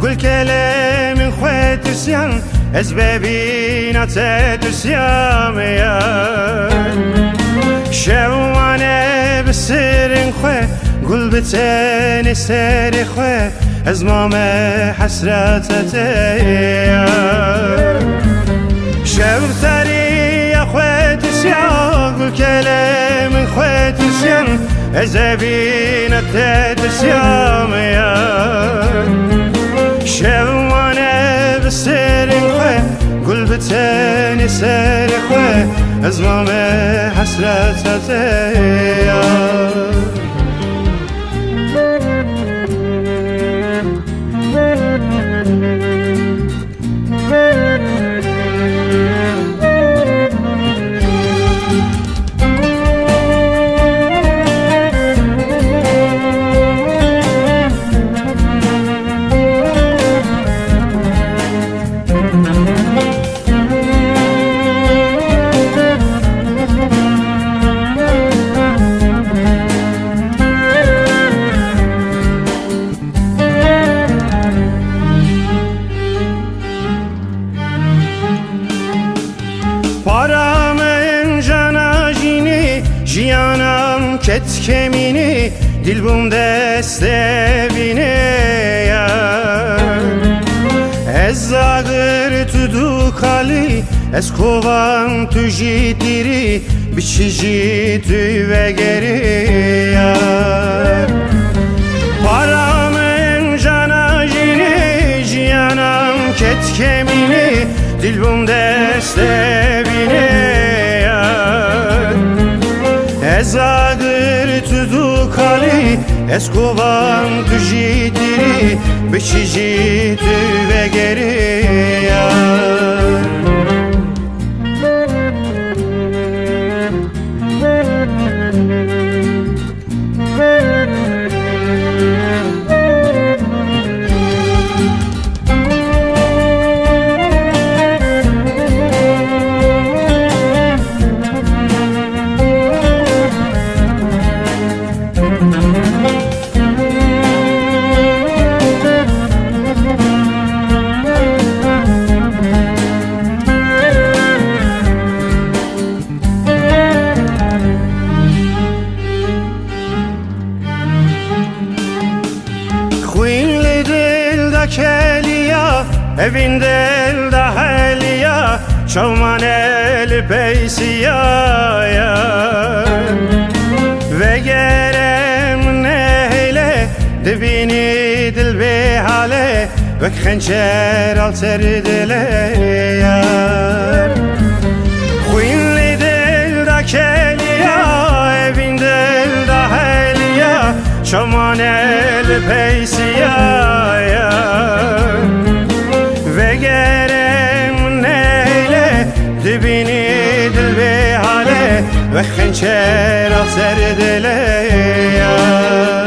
قل كلام خوات تسيان أسبابينا تسيام يا شوانا بالسر خوات قل بتاني ساري خوات أزمام حسراتي يا شعر ثري يا خوات تسيان قل كلام خوات تسيان أسبابينا تسيام يا شوانا بالسر خواه قل بتاني سر خواه أزمام حسراتي Paramın canajini, jiyanam ket kemini, dilbum destevine ya. Ez zagır tudu kali, ez kovan tu jitiri, biçici tüve geri ya. Paramın canajini, jiyanam ket kemini, dilbum destevine ya. Ez agır tudu kali, ez kovan tu jitiri, biçici tüve geri ya. Kelya evin del da heliya çavman el peysiya ya ve gerem neyle dibini dil be hale ve khançer al serdile ya khuyli del da kelya evin del da heliya çavman el peysiya ya ve gerem neyle dibini dil be hale ve khançer al serdile ya.